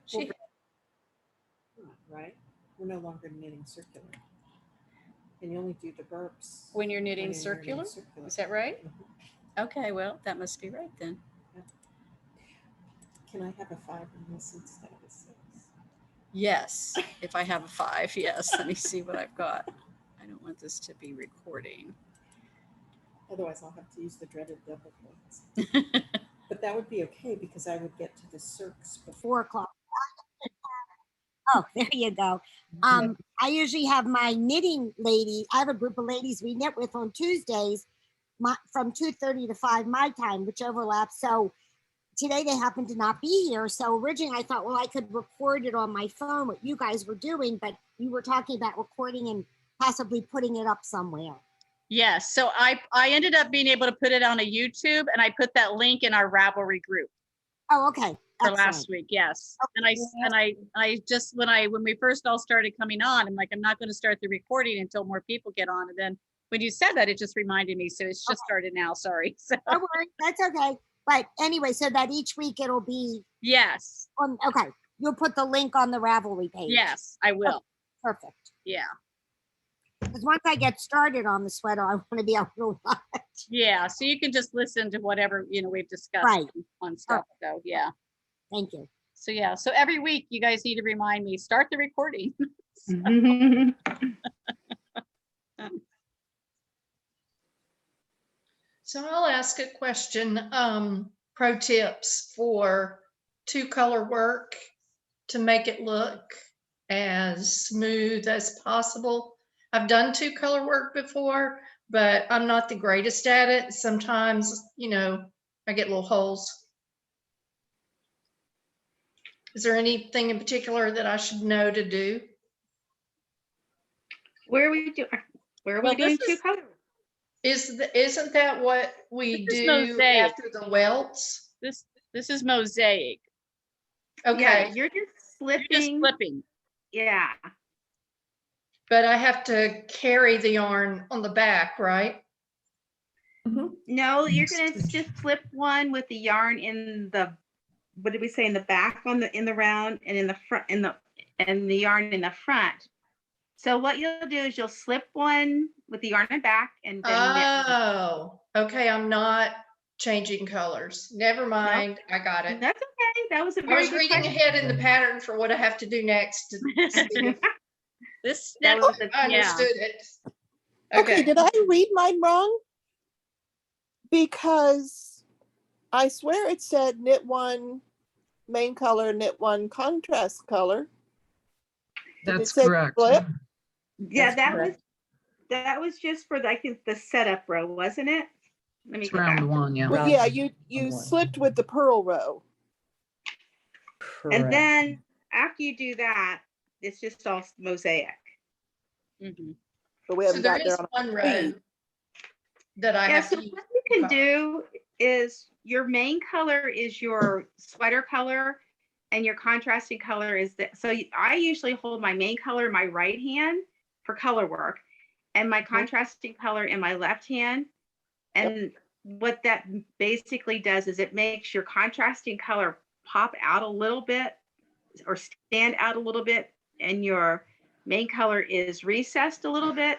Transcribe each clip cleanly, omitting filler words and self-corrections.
She, right? We're no longer knitting circular. And you only do the burps when you're when knitting you're circular, knitting circular. is that right? Mhm. Okay, well, that must be right then. Yeah. Can I have a 5 on this instead of a 6? Yes, if I have a 5, yes. Let me see what I've got. I don't want this to be recording. Otherwise, I'll have to use the dreaded double points. But that would be okay because I would get to the circs before 4 o'clock. Oh, there you go. I usually have my knitting lady. I have a group of ladies we knit with on Tuesdays, from 2:30 to 5 my time, which overlaps. So today they happen to not be here. So originally I thought, well, I could record it on my phone, what you guys were doing, but you were talking about recording and possibly putting it up somewhere. Yes, so I ended up being able to put it on a YouTube, and I put that link in our Ravelry group Oh, okay. for Excellent. last week. Yes, and I just when we first all started coming on, I'm like, I'm not going to start the recording until more people get on. And then when you said that, it just reminded me. So it's just started now. Sorry. So. Don't worry, that's okay. But anyway, so that each week it'll be yes. Okay, you'll put the link on the Ravelry page. Yes, I will. Oh, perfect. Yeah. Because once I get started on the sweater, I want to be able to watch. Yeah, so you can just listen to whatever we've discussed on stuff. So yeah. Thank you. So yeah, so every week you guys need to remind me, start the recording. So I'll ask a question. Pro tips for 2-color work to make it look as smooth as possible. I've done 2-color work before, but I'm not the greatest at it. Sometimes, I get little holes. Is there anything in particular that I should know to do? Where are we doing 2-color? Isn't that what we do after the welts? This is mosaic. Okay. Yeah, you're just slipping. Yeah. But I have to carry the yarn on the back, right? Mm-hmm. No, you're gonna just slip one with the yarn in the, what did we say, in the back in the round, and in the front and the yarn in the front. So what you'll do is you'll slip one with the yarn in the back and then knit. Okay. I'm not changing colors. Never mind. Nope. I got it. That's okay. That was a very good reading question. ahead in the pattern for what I have to do next. To see I understood it. Okay, did I read mine wrong? Because I swear it said knit one main color, knit one contrast color. That's correct. Flip? Yeah, that was just for the setup row, wasn't it? Let me it's round one, yeah. Well, yeah, you slipped with the purl row. Correct. And then after you do that, it's just all mosaic. Mm-hmm. But we haven't got there on one row that I have to use. What you can do is your main color is your sweater color, and your contrasting color is that. So I usually hold my main color in my right hand for color work, and my contrasting color in my left hand. And what that basically does is it makes your contrasting color pop out a little bit or stand out a little bit, and your main color is recessed a little bit.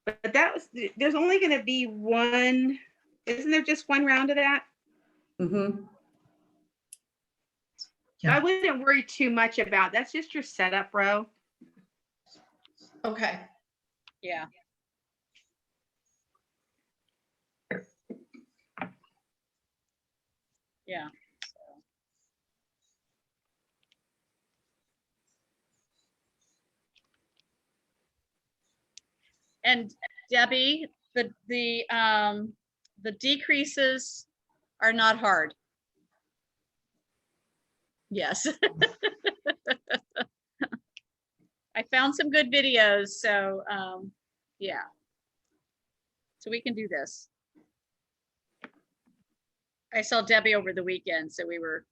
But there's only going to be one, isn't there just one round of that? Mm-hmm. Yeah. I wouldn't worry too much about, that's just your setup row. Okay. Yeah. Yeah. And Debbie, the decreases are not hard. Yes. I found some good videos, so yeah. So we can do this. I saw Debbie over the weekend, so we were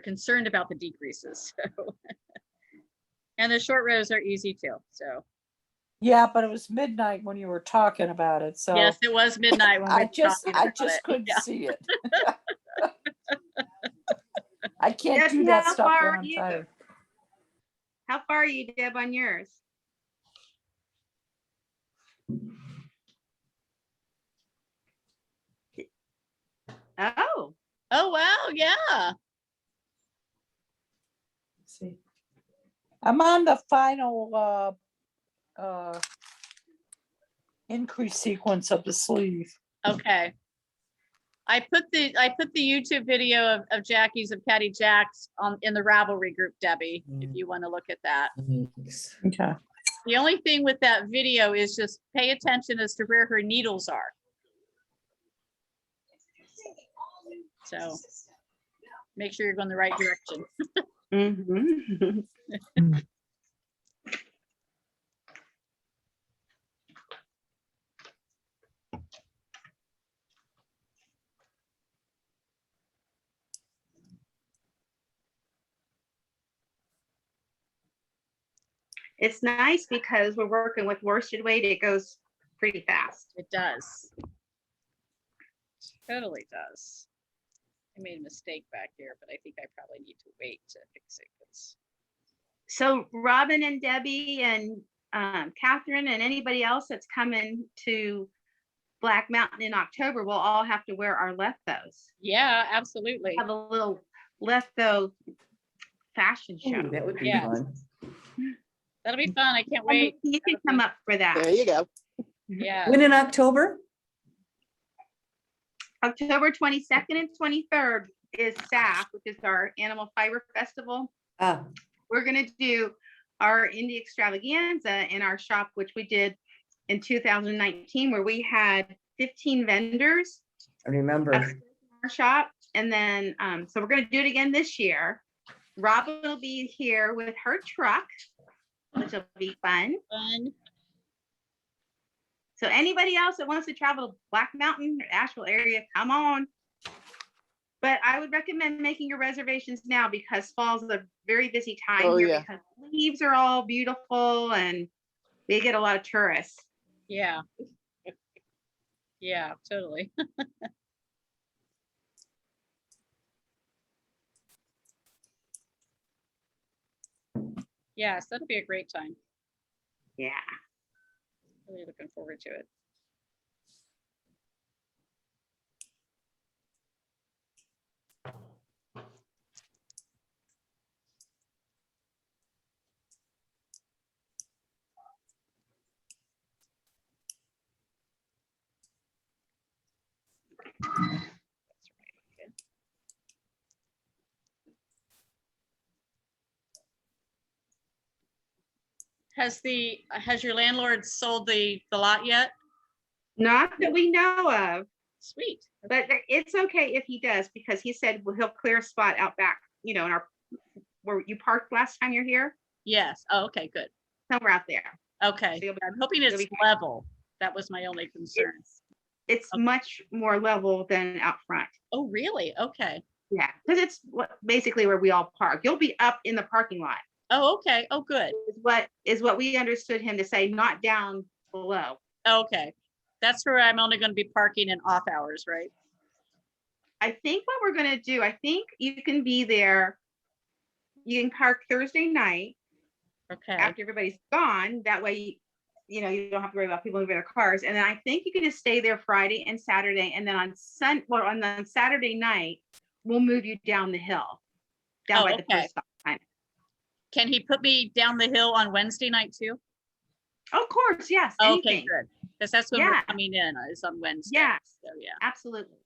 concerned about the decreases. So. And the short rows are easy too. So. Yeah, but it was midnight when you were talking about it. So yes, it was midnight when I just couldn't see it. I can't Deb, do that how stuff far when are I'm you? tired. How far are you, Deb, on yours? Oh, Oh, wow, yeah. See, I'm on the final increase sequence of the sleeve. Okay. I put the YouTube video of Jackie's of Caddy Jacks in the Ravelry group, Debbie, if you want to look at that. Thanks. Okay. The only thing with that video is just pay attention as to where her needles are. So make sure you're going the right direction. mm-hmm. It's nice because we're working with worsted weight. It goes pretty fast. It does. Totally does. I made a mistake back here, but I think I probably need to wait to fix it. So Robin and Debbie and Catherine and anybody else that's coming to Black Mountain in October will all have to wear our Lethos. Yeah, absolutely. Have a little Letho fashion show. Ooh, that would be Yes. fun. That'll be fun. I can't wait. You can come up for that. There you go. Yeah. When in October? October 22nd and 23rd is SAF, which is our Animal Fiber Festival. Ah, We're going to do our indie extravaganza in our shop, which we did in 2019, where we had 15 vendors I remember. upstairs in our shop. And then, so we're going to do it again this year. Robin will be here with her truck, which will be fun. Fun. So anybody else that wants to travel to Black Mountain or Asheville area, come on. But I would recommend making your reservations now because fall's a very busy time Oh, here yeah. because leaves are all beautiful and we get a lot of tourists. Yeah. Yeah, totally. Yes, that'll be a great time. Yeah. Really looking forward to it. Has your landlord sold the lot yet? Not that we know of, Sweet. but it's okay if he does because he said he'll clear a spot out back, in our where you parked last time you're here, Yes. Oh, okay, good. somewhere out there. Okay. So you'll be- I'm hoping you'll it's be- level. That was my only concern. It's Okay. much more level than out front. Oh, really? Okay. Yeah, because it's basically where we all park. You'll be up in the parking lot. Oh, okay. Oh, good. Is what we understood him to say, not down below. Okay. That's where I'm only going to be parking in off hours, right? I think what we're gonna do, I think you can be there. You can park Thursday night Okay. after everybody's gone. That way, you don't have to worry about people moving their cars. And then I think you can just stay there Friday and Saturday. And then on Saturday night, we'll move you down the hill. Down by the okay. first stop sign. Can he put me down the hill on Wednesday night too? Of course, yes. Okay, Anything. good. Because that's when we're Yeah. coming in is on Wednesday. Yes, So yeah. absolutely.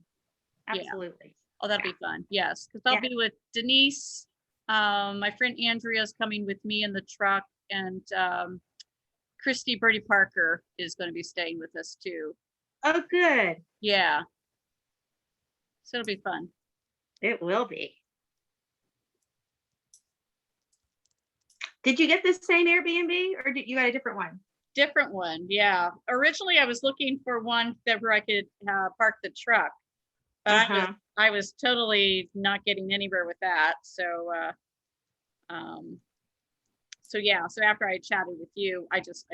Yeah. Absolutely. Oh, that'll be fun. Yes, because I'll Yeah. be with Denise. My friend Andrea's coming with me in the truck, and Christy Birdie Parker is going to be staying with us too. Oh, good. Yeah. So it'll be fun. It will be. Did you get the same Airbnb or did you got a different one? Different one, yeah. Originally, I was looking for one where I could park the truck, but I was totally not getting anywhere with that. So, so yeah. So after I chatted with you, I just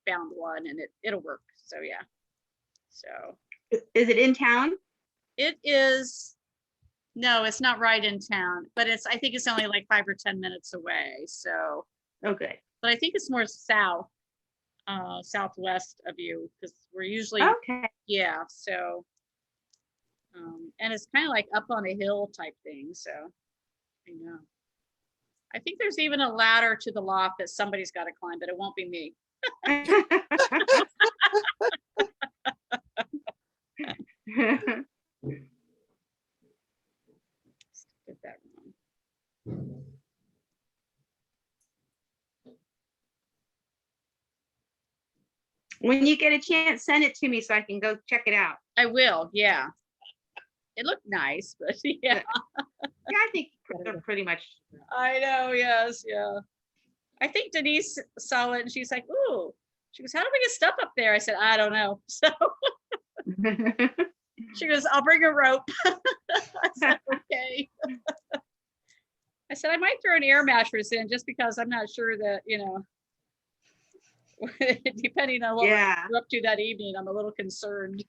found one, and it'll work. So yeah. So Is it in town? it is. No, it's not right in town, but I think it's only like 5 or 10 minutes away. So, Okay. but I think it's more south, southwest of you, because we're usually, Okay. yeah. So, and it's kind of like up on a hill type thing. So, you know, I think there's even a ladder to the loft that somebody's got to climb, but it won't be me. Get that wrong. When you get a chance, send it to me so I can go check it out. I will. Yeah. It looked nice, but yeah. Yeah, I think they're pretty much. I know. Yes. Yeah. I think Denise saw it and she's like, "Ooh." She goes, "How do we get stuff up there?" I said, "I don't know." So she goes, "I'll bring a rope." I said, "Okay." I said, "I might throw an air mattress in just because I'm not sure that, you know, depending on what Yeah. we're up to that evening, I'm a little concerned."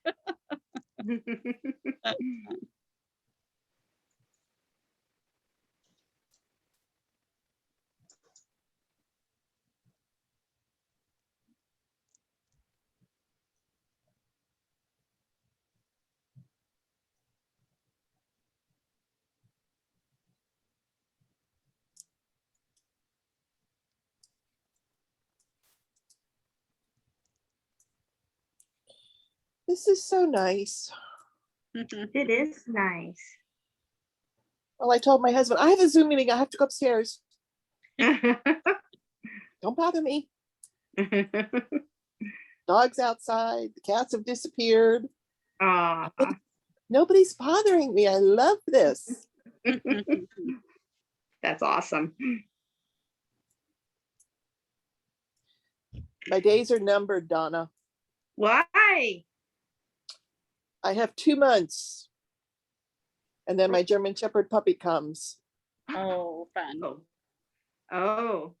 This is so nice. It is nice. Well, I told my husband, I have a Zoom meeting. I have to go upstairs. Don't bother me. Dog's outside. The cats have disappeared. Aw. Nobody's bothering me. I love this. That's awesome. My days are numbered, Donna. Why? I have 2 months. And then my German Shepherd puppy comes. Oh, fun. Oh.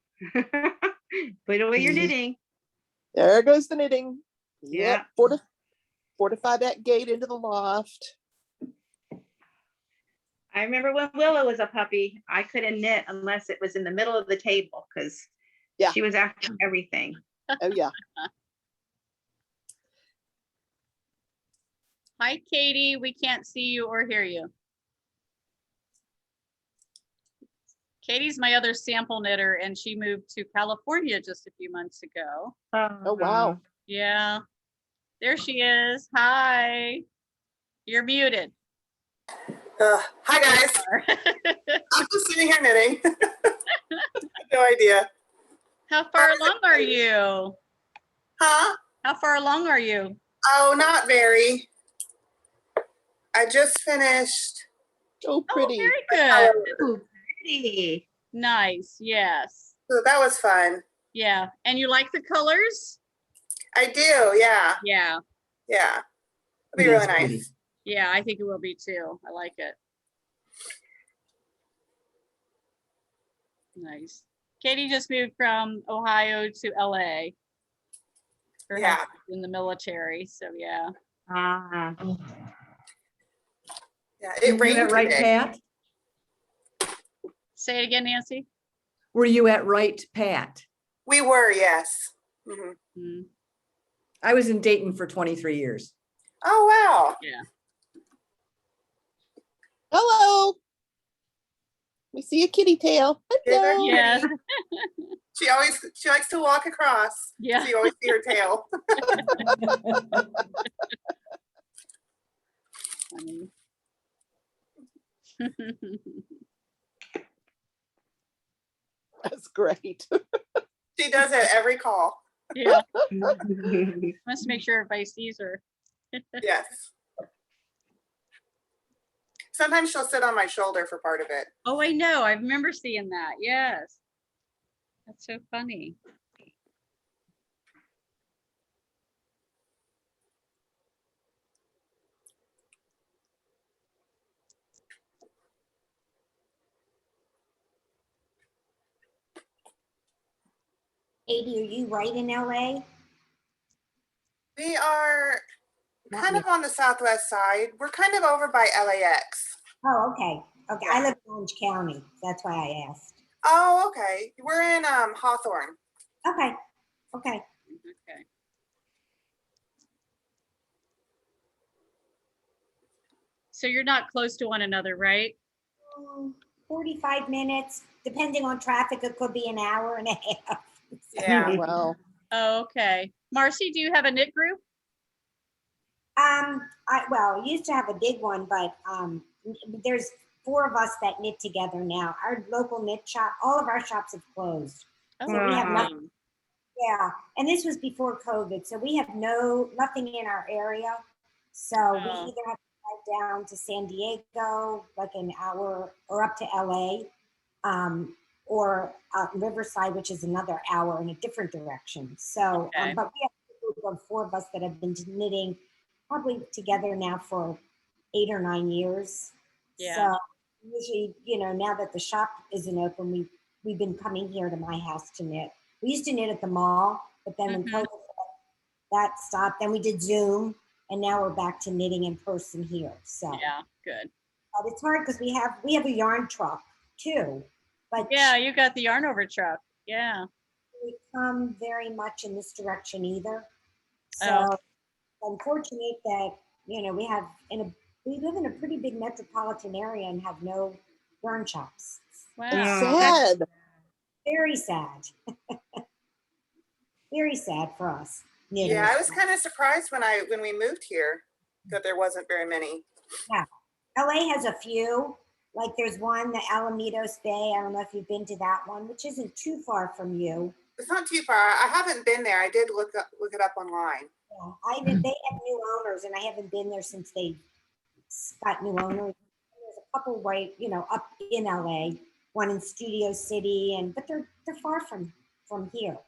Put away your knitting. There goes the knitting. Yeah. Yep. Fortify that gate into the loft. I remember when Willow was a puppy, I couldn't knit unless it was in the middle of the table because Yeah. she was after everything. Oh, yeah. Hi, Katie. We can't see you or hear you. Katie's my other sample knitter, and she moved to California just a few months ago. Oh, wow. Yeah. There she is. Hi. You're muted. Hi guys. I'm just sitting here knitting. No idea. How far along are you? Huh? How far along are you? Oh, not very. I just finished. Oh, pretty. Oh, very good. Ooh, pretty. Nice. Yes. So that was fun. Yeah. And you like the colors? I do. Yeah. Yeah. Yeah. It'll be really nice. Yeah, I think it will be too. I like it. Nice. Katie just moved from Ohio to LA. Her Yeah. husband's in the military, so yeah. Ah. Yeah. It rained at Right today. Pat? Say it again, Nancy. Were you at Right Pat? We were, yes. Mhm. Mm, I was in Dayton for 23 years. Oh, wow. yeah. Hello. We see a kitty tail. Hello. Yes. She likes to walk across. Yeah. So you always see her tail. Funny. That's great. She does it every call. Yeah. Must make sure everybody sees her. Yes. Sometimes she'll sit on my shoulder for part of it. Oh, I know. I remember seeing that. Yes. That's so funny. Katie, are you right in LA? We are Not kind me. of on the southwest side. We're kind of over by LAX. Oh, okay. Okay. I live in Orange County. That's why I asked. Oh, okay. We're in Hawthorne. Okay. Okay. Okay. So you're not close to one another, right? 45 minutes, depending on traffic, it could be an hour and a half. Yeah. Wow. Oh, okay. Marcy, do you have a knit group? Well, we used to have a big one, but there's 4 of us that knit together now. Our local knit shop, all of our shops have closed. Oh, So we have wow. nothing. Yeah, and this was before COVID, so we have nothing in our area. So we Oh. either have to drive down to San Diego, like an hour, or up to LA, or Riverside, which is another hour in a different direction. So, Okay. but we have a group of 4 of us that have been knitting probably together now for 8 or 9 years. Yeah. So usually, now that the shop isn't open, we've been coming here to my house to knit. We used to knit at the mall, but then when Mhm. COVID, that stopped. Then we did Zoom, and now we're back to knitting in person here. So Yeah, good. but it's hard because we have a yarn truck too, but Yeah, you got the yarn over truck. Yeah. we come very much in this direction either. So Oh. it's unfortunate that we live in a pretty big metropolitan area and have no yarn shops. Wow. Sad. Very sad. Very sad for us. Yeah, I was kind of surprised when we moved here that there wasn't very many. Yeah. LA has a few. Like there's one, the Alamitos Bay. I don't know if you've been to that one, which isn't too far from you. It's not too far. I haven't been there. I did look it up online. Yeah, they have new owners, and I haven't been there since they got new owners. There's a couple right, up in LA, one in Studio City, but they're far from here.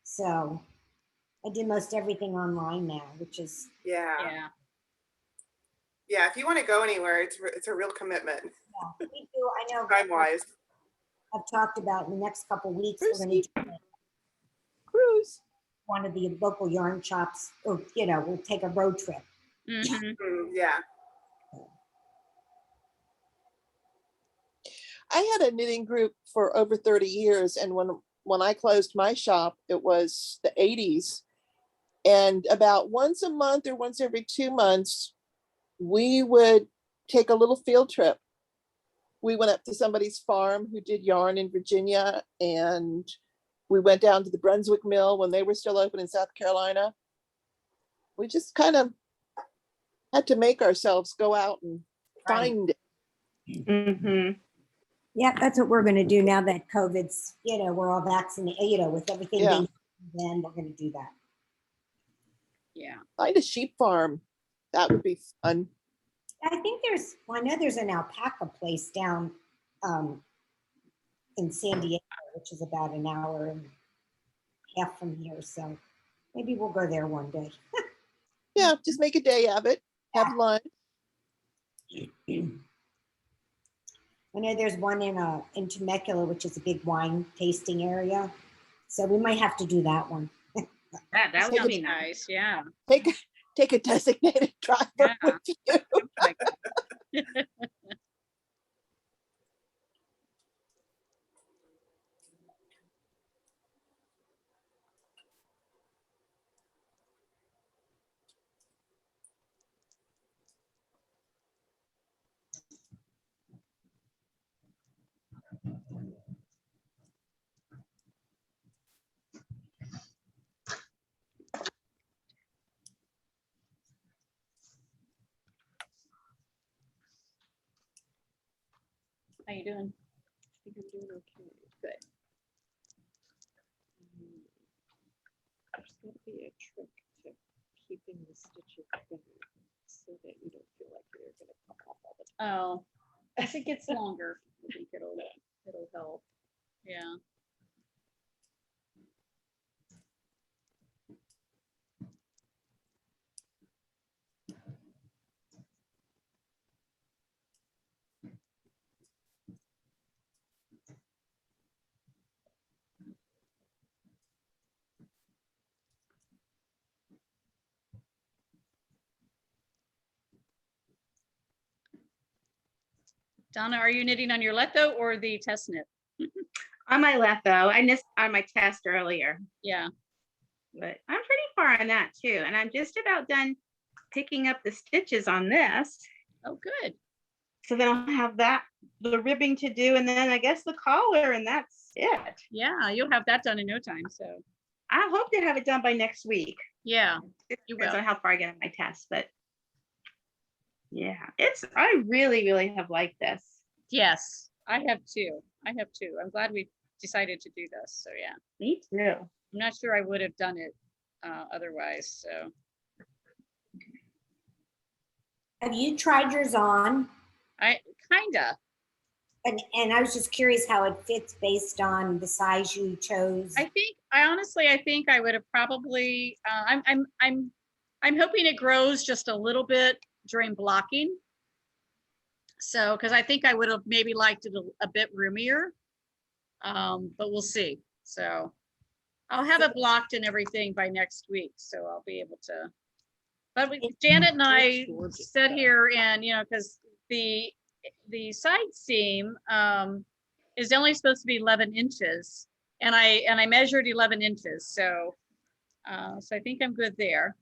So I do most everything online now, which is Yeah. Yeah, if you want to go anywhere, it's a real commitment. we do. I know. Time wise. I've talked about in the next couple of weeks we're going to do Cruise. one of the local yarn shops, or we'll take a road trip. Mm-hmm. Yeah. I had a knitting group for over 30 years, and when I closed my shop, it was the 80s. And about once a month or once every 2 months, we would take a little field trip. We went up to somebody's farm who did yarn in Virginia, and we went down to the Brunswick Mill when they were still open in South Carolina. We just kind of had to make ourselves go out and find it. Mm-hmm. Yeah, that's what we're going to do now that COVID's, we're all vaccinated, with everything being done, we're going to do that. Yeah. Find a sheep farm. That would be fun. I think I know there's an alpaca place down in San Diego, which is about an hour and a half from here. So maybe we'll go there one day. Yeah, just make a day of it. Have lunch. I know there's one in Temecula, which is a big wine tasting area. So we might have to do that one. That would be nice. Yeah. Take a designated driver with you. How you doing? I think I'm doing okay. Good. There's going to be a trick to keeping the stitches in so that you don't feel like they're going to come off all the time. Oh, as it gets longer, I think it'll help. Yeah. Donna, are you knitting on your Letho or the test knit? On my Letho, I missed on my test earlier, Yeah. but I'm pretty far on that too. And I'm just about done picking up the stitches on this. Oh, good. So then I'll have the ribbing to do, and then I guess the collar, and that's it. Yeah, you'll have that done in no time. So I hope to have it done by next week. yeah, It you depends will. on how far I get on my test, but yeah, I really, really have liked this. Yes, I have too. I have too. I'm glad we decided to do this. So yeah, Me too. I'm not sure I would have done it otherwise. So Have you tried yours on? I kinda. And I was just curious how it fits based on the size you chose. I think I would have probably. I'm hoping it grows just a little bit during blocking. So, because I think I would have maybe liked it a bit roomier, but we'll see. So, I'll have it blocked and everything by next week, so I'll be able to. But Janet and I sit here, and because the side seam is only supposed to be 11 inches, and I measured 11 inches, so I think I'm good there.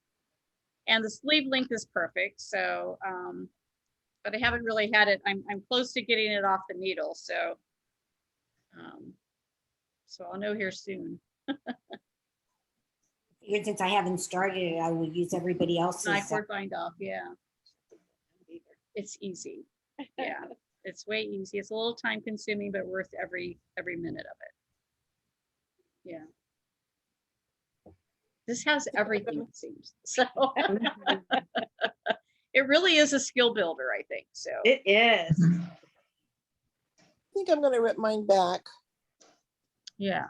And the sleeve length is perfect, so but I haven't really had it. I'm close to getting it off the needle, so I'll know here soon. Figured since I haven't started it, I would use everybody else's. Knife board bind off, yeah. It's easy. Yeah, it's way easy. It's a little time consuming, but worth every minute of it. Yeah. This has everything, it seems. So it really is a skill builder, I think. So It is. I think I'm gonna rip mine back. yeah.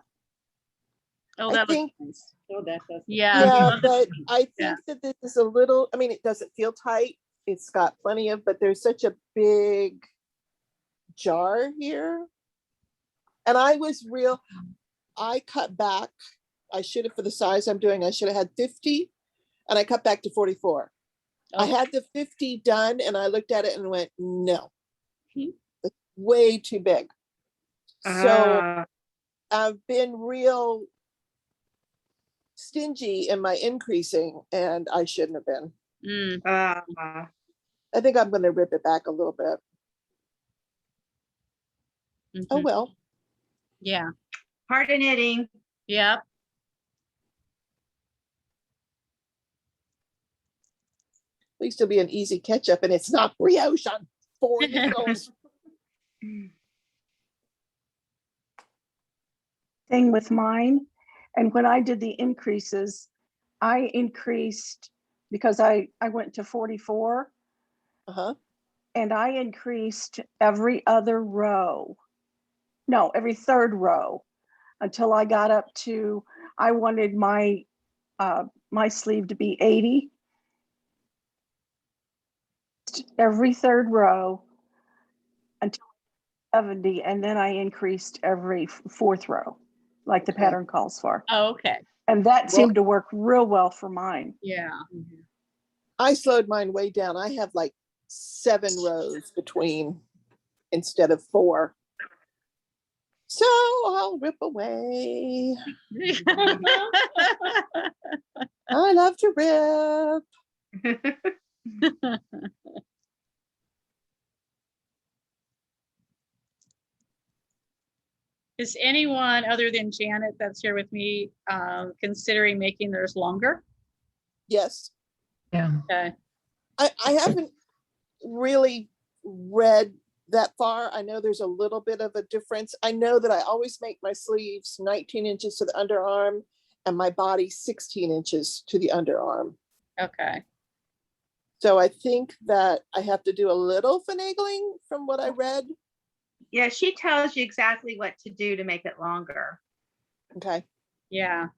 Oh, I that looks think- nice. Oh, that does. Yeah. Yeah, but I Yeah. think that this is a little, I mean, it doesn't feel tight. It's got plenty of, but there's such a big jar here. And I cut back. I should have, for the size I'm doing, I should have had 50 and I cut back to 44. I had the 50 done and I looked at it and went, no, it's way too big. So I've been real stingy in my increasing and I shouldn't have been. I think I'm going to rip it back a little bit. Oh, well. Yeah. Part of knitting. Yep. At least it'll be an easy catch up and it's not brioche on 4 needles. Thing with mine. And when I did the increases, I increased because I went to 44 Uh-huh. and I increased every other row. No, every third row until I got up to, I wanted my sleeve to be 80. Every third row until 70, and then I increased every fourth row, like the pattern calls for. Oh, okay. And that seemed to work real well for mine. Yeah. I slowed mine way down. I have like 7 rows between instead of 4. So I'll rip away. I love to rip. Is anyone other than Janet that's here with me considering making theirs longer? Yes. Yeah. Okay. I haven't really read that far. I know there's a little bit of a difference. I know that I always make my sleeves 19 inches to the underarm and my body 16 inches to the underarm. Okay. So I think that I have to do a little finagling from what I read. Yeah, she tells you exactly what to do to make it longer. Okay. Yeah.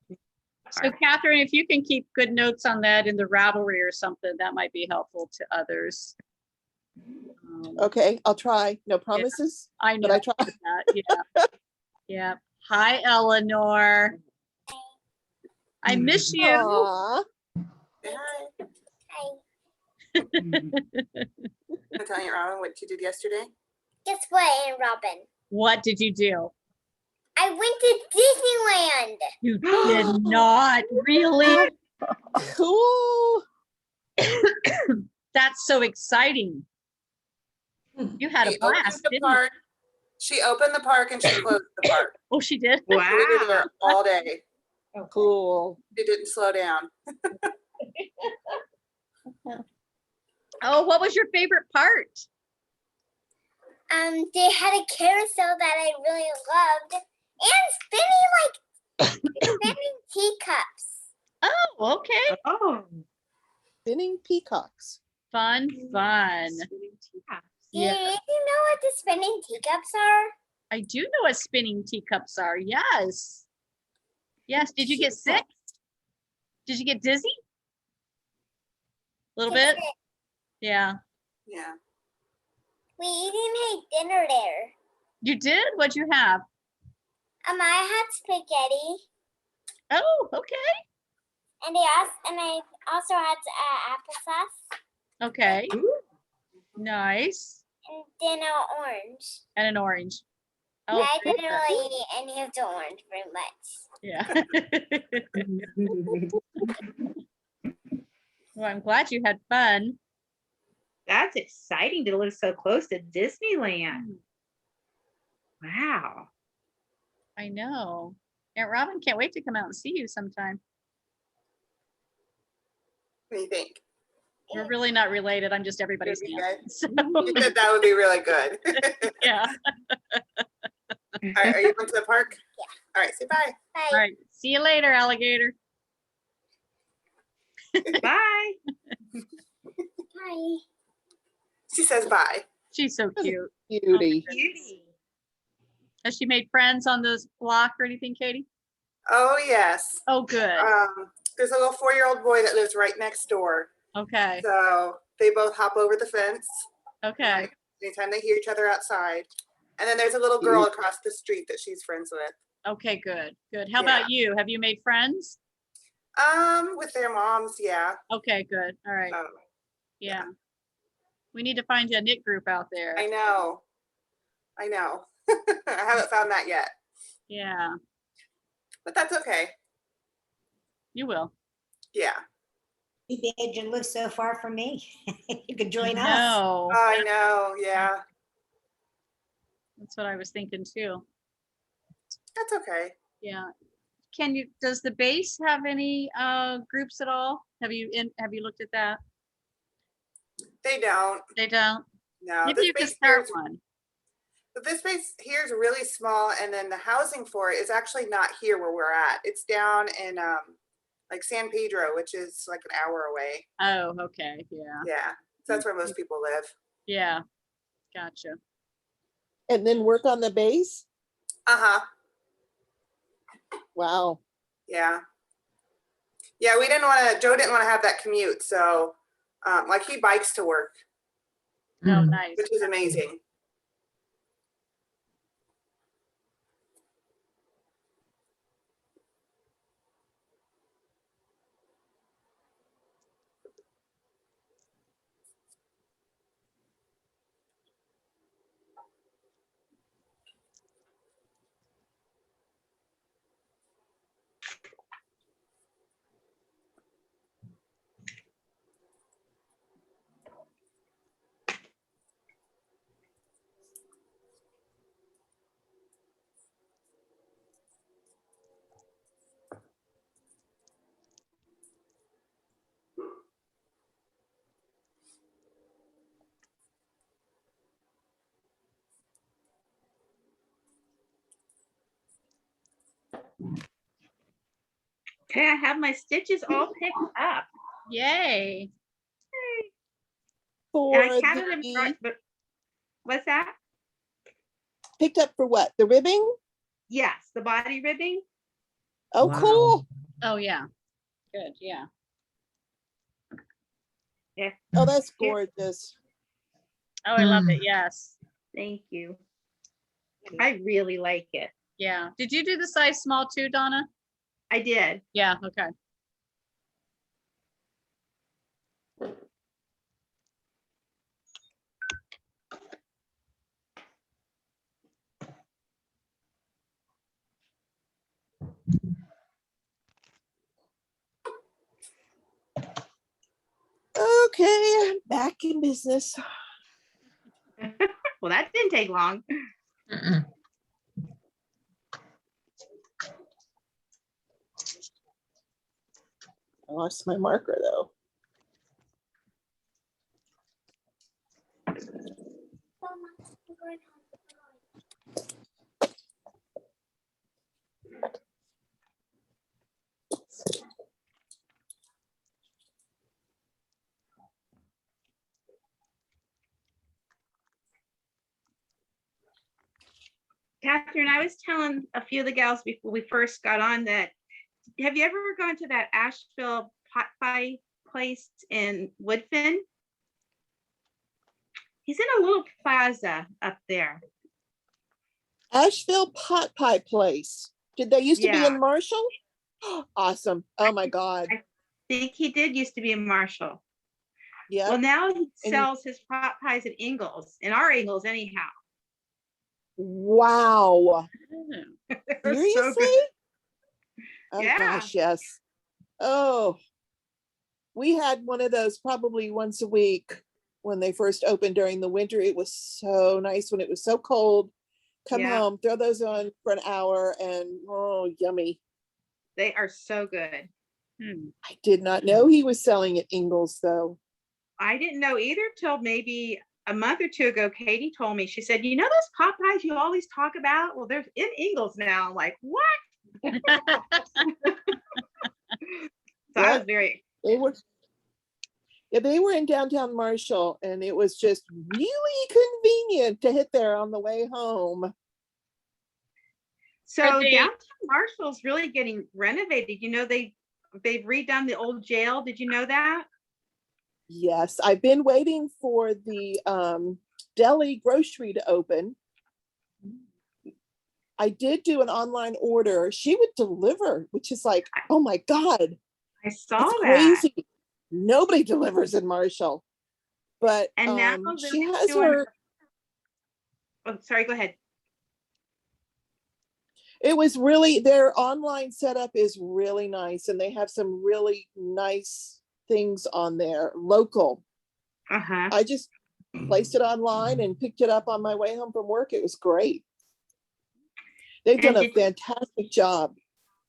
So Catherine, if you can keep good notes on that in the Ravelry or something, that might be helpful to others. Okay, I'll try. No promises. I know. But I try. That. Yeah. Yeah. Hi, Eleanor. I miss you. Aw. I'm telling you, Robin, what you did yesterday. Guess what, Aunt Robin? What did you do? I went to Disneyland. You did not really. Cool. That's so exciting. You had a She opened blast, the didn't you? park. She opened the park and she closed the park. Oh, she did. We were there Wow. all day. Cool. She didn't slow down. Oh, what was your favorite part? They had a carousel that I really loved, and spinning teacups. Oh, okay. Oh. Spinning peacocks. Fun, fun. Do you know what the spinning teacups are? I do know what spinning teacups are. Yes. Yes. Did you get sick? Did you get dizzy? A little bit? Yeah. Yeah. We even had dinner there. You did? What'd you have? I had spaghetti, Oh, okay. and I also had applesauce, Okay. Nice. and then an orange. And an orange. Oh, I didn't perfect. really eat any of the orange very much. Yeah. Well, I'm glad you had fun. That's exciting to live so close to Disneyland. Wow. I know. Aunt Robin can't wait to come out and see you sometime. What do you think? We're really not related. I'm just everybody's Would be aunt. good? So, You said that would be really good. yeah. All right, are you going to the park? Yeah. All right, say bye. Bye. All right. See you later, alligator. Bye. Bye. She says bye. She's so cute. Beauty. Beauty. Has she made friends on this block or anything, Katie? Oh, yes. Oh, good. There's a little 4-year-old boy that lives right next door. Okay. So they both hop over the fence. Okay. Like, anytime they hear each other outside. And then there's a little girl across the street that she's friends with. Okay, good. Good. How Yeah. about you? Have you made friends? With their moms, yeah. Okay, good. All right. Yeah. We need to find you a knit group out there. I know. I know. I haven't found that yet, Yeah, but that's okay. you will. Yeah. Too bad you live so far from me. You could join us. No, I know. Yeah. that's what I was thinking too. That's okay. Yeah. Does the base have any groups at all? Have you looked at that? They don't. They don't? No. Maybe you could start one. But this space here is really small, and then the housing for it is actually not here where we're at. It's down in like San Pedro, which is like an hour away. Oh, okay. Yeah. Yeah. So that's where most people live. Yeah. Gotcha. And then work on the base? Uh-huh. Wow. Yeah. Yeah, Joe didn't want to have that commute. So like he bikes to work, Oh, nice. which is amazing. Okay, I have my stitches all picked up. Yay. For And I counted them the, right, but what's that? picked up for what? The ribbing? Yes, the body ribbing. Oh, Wow. cool. Oh, yeah. Good. Yeah. Yeah, Oh, that's gorgeous. Oh, I love it. Yes. thank you. I really like it. Yeah. Did you do the size small too, Donna? I did. Yeah. Okay. back in business. Well, that didn't take long. Mm-mm. I lost my marker though. Catherine, I was telling a few of the gals before we first got on that, have you ever gone to that Asheville pot pie place in Woodfin? He's in a little plaza up there. Asheville pot pie place. Did they used to be Yeah. in Marshall? Awesome. Oh my God. I think he did used to be in Marshall. Yeah. Well, now he And- sells his pot pies at Ingalls, in our Ingalls anyhow. Wow. They're Seriously? so good. Oh Yeah. gosh, yes. Oh, we had one of those probably once a week when they first opened during the winter. It was so nice when it was so cold. Come Yeah. home, throw those on for an hour, and oh, yummy. They are so good. I did not know he was selling at Ingalls though. I didn't know either till maybe a month or two ago. Katie told me, she said, you know those pot pies you always talk about? Well, they're in Ingalls now. I'm like, what? So I was very, They were, yeah, they were in downtown Marshall, and it was just really convenient to hit there on the way home. so Are they- downtown Marshall's really getting renovated. You know, they've redone the old jail. Did you know that? Yes, I've been waiting for the deli grocery to open. I did do an online order. She would deliver, which is like, oh my God, I saw that's that. crazy. Nobody delivers in Marshall. But And now she they're has doing- her, Oh, sorry, go ahead. it was really, their online setup is really nice, and they have some really nice things on there, local. Uh-huh. I just placed it online and picked it up on my way home from work. It was great. They've done And a fantastic job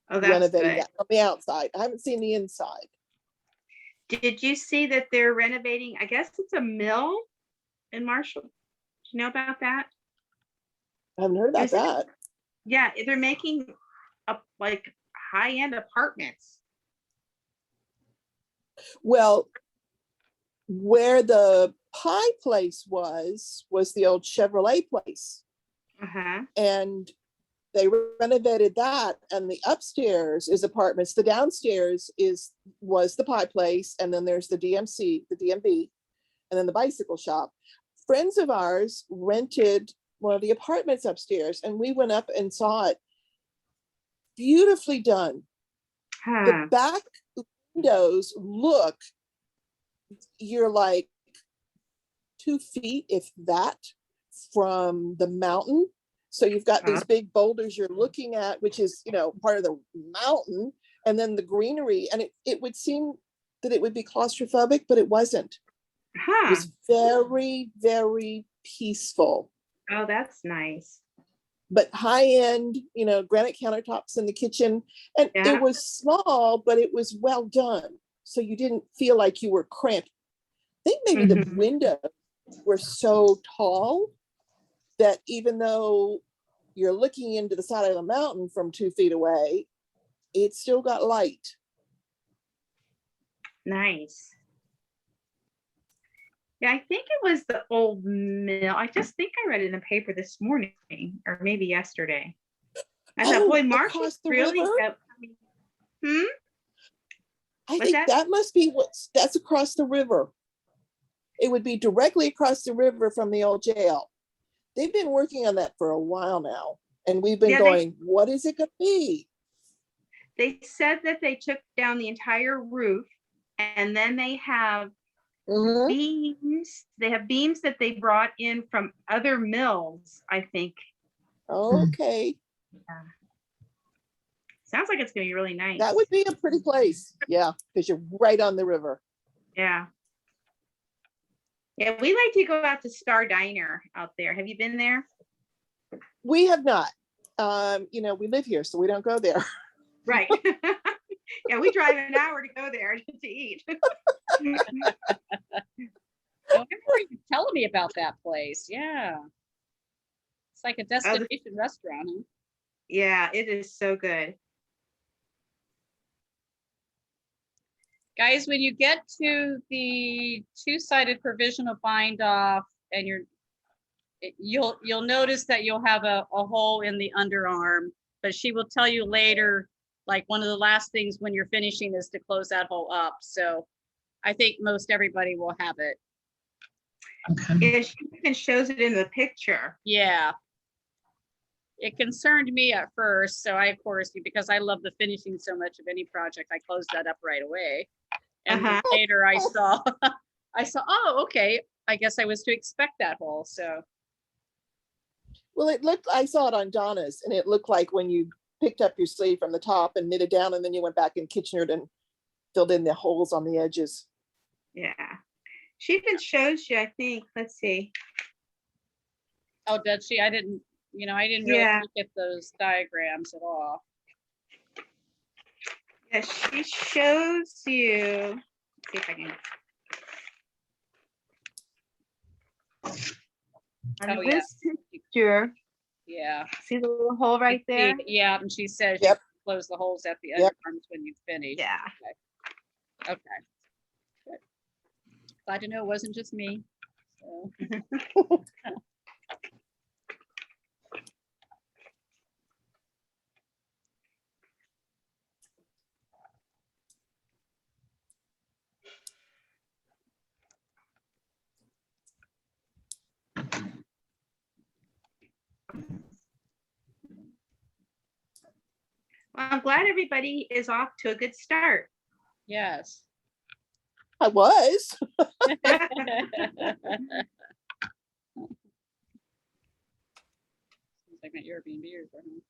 Oh, that's renovating good. that from the outside. I haven't seen the inside. Did you see that they're renovating? I guess it's a mill in Marshall. Do you know about that? I haven't heard about Isn't it- that. Yeah, they're making up like high-end apartments. Well, where the pie place was the old Chevrolet place. Uh-huh. And they renovated that, and the upstairs is apartments. The downstairs was the pie place, and then there's the DMC, the DMV, and then the bicycle shop. Friends of ours rented one of the apartments upstairs, and we went up and saw it. Beautifully done. The back windows look, you're like 2 feet, if that, from the mountain. So you've got these big boulders you're looking at, which is, part of the mountain, and then the greenery. And it would seem that it would be claustrophobic, but it wasn't. It was very, very peaceful. Oh, that's nice. But high end, granite countertops in the kitchen. And Yeah. it was small, but it was well done. So you didn't feel like you were cramped. I think maybe the windows were so tall that even though you're looking into the side of the mountain from 2 feet away, it still got light. Nice. Yeah, I think it was the old mill. I just think I read it in the paper this morning or maybe yesterday. I thought, boy, Marshall's across the really river? have. I What's think that? that must be that's across the river. It would be directly across the river from the old jail. They've been working on that for a while now. And we've been Yeah, going, what is it going to be? They said that they took down the entire roof and then they have Mhm. beams. They have beams that they brought in from other mills, I think. Okay. Sounds like it's going to be really nice. That would be a pretty place. Yeah, because you're right on the river. Yeah. Yeah, we like to go out to Star Diner out there. Have you been there? We have not. You know, we live here, so we don't go there. Right. Yeah, we drive an hour to go there to eat. I remember you telling me about that place. Yeah. It's like a destination restaurant. Huh? Yeah, it is so good. Guys, when you get to the two-sided provisional bind off and you'll notice that you'll have a hole in the underarm, but she will tell you later, like one of the last things when you're finishing is to close that hole up. So I think most everybody will have it. Okay. Yeah, she even shows it in the picture. Yeah. It concerned me at first. So I, of course, because I love the finishing so much of any project, I closed that up right away. And then later I saw, oh, okay. I guess I was to expect that hole. So. Well, I saw it on Donna's, and it looked like when you picked up your sleeve from the top and knitted down, and then you went back and kitchenered and filled in the holes on the edges. Yeah. She even shows you, I think, let's see. Oh, did she? I didn't really look at those diagrams at all. Yeah, she shows you. Let's see if I can. On this picture. Yeah. See the little hole right there? Yeah, and she says Yep. you close the holes at the underarms when you finish. Yeah. Okay. Good. Glad to know it wasn't just me. So. Well, I'm glad everybody is off to a good start. Yes. I was. Seems like an Airbnb or something.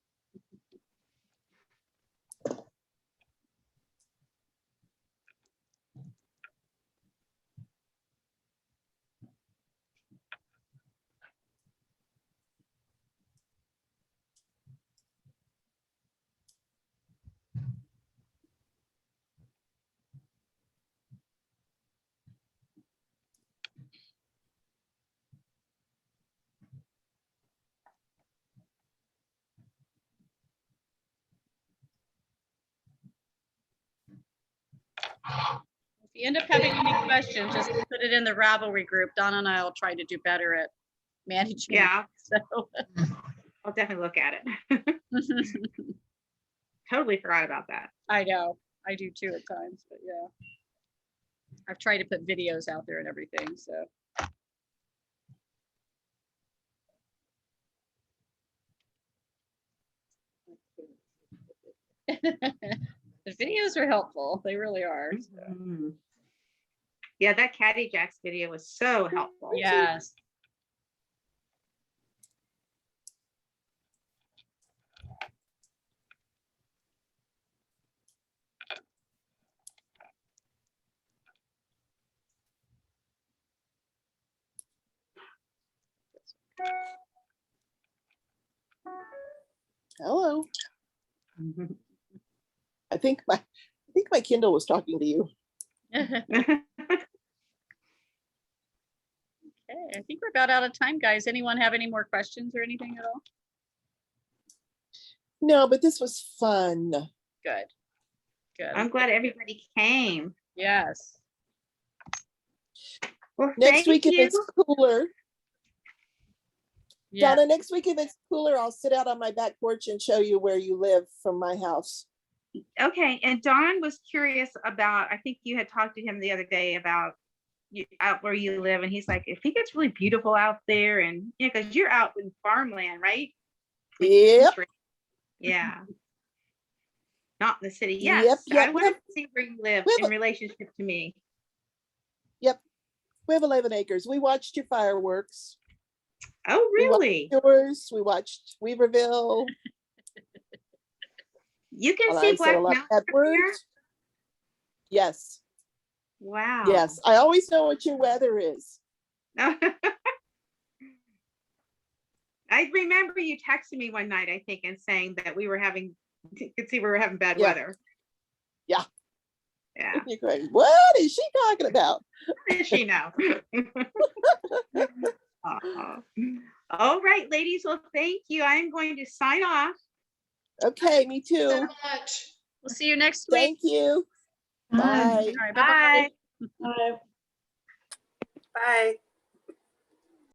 If you end up having any questions, just put it in the Ravelry group. Donna and I will try to do better at managing. Yeah. So I'll definitely look at it. Totally forgot about that. I know. I do too at times, but yeah. I've tried to put videos out there and everything, so. The videos are helpful. They really are. So. Mm-hmm. Yeah, that Caddy Jacks video was so helpful. Yes. Hello. I think my Kindle was talking to you. Okay, I think we're about out of time, guys. Anyone have any more questions or anything at all? No, but this was fun. Good. Good. I'm glad everybody came. Yes. Well, Next week, if you. it's cooler, Yeah. Donna, next week, if it's cooler, I'll sit out on my back porch and show you where you live from my house. Okay, and Don was curious about, I think you had talked to him the other day about out where you live, and he's like, I think it's really beautiful out there, and yeah, because you're out in farmland, right? Yep. Yeah. Not in the city. Yep, Yes. yep, I wanted yep. to see where you live We have in relationship to me. Yep. We have 11 acres. We watched your fireworks. Oh, really? We watched yours. We watched Weaverville. You can Hold see on, Black so Mountain from Edwards. here? Yes. Wow. Yes. I always know what your weather is. I remember you texting me one night, I think, and saying that we were having, you could see we were having bad Yeah. weather. Yeah. Yeah. You're going, what is she talking about? What does she know? All right, ladies. Well, thank you. I'm going to sign off. Okay, me too. So much. We'll see you next week. Thank you. Bye. All right, bye-bye. Bye. Bye. Bye.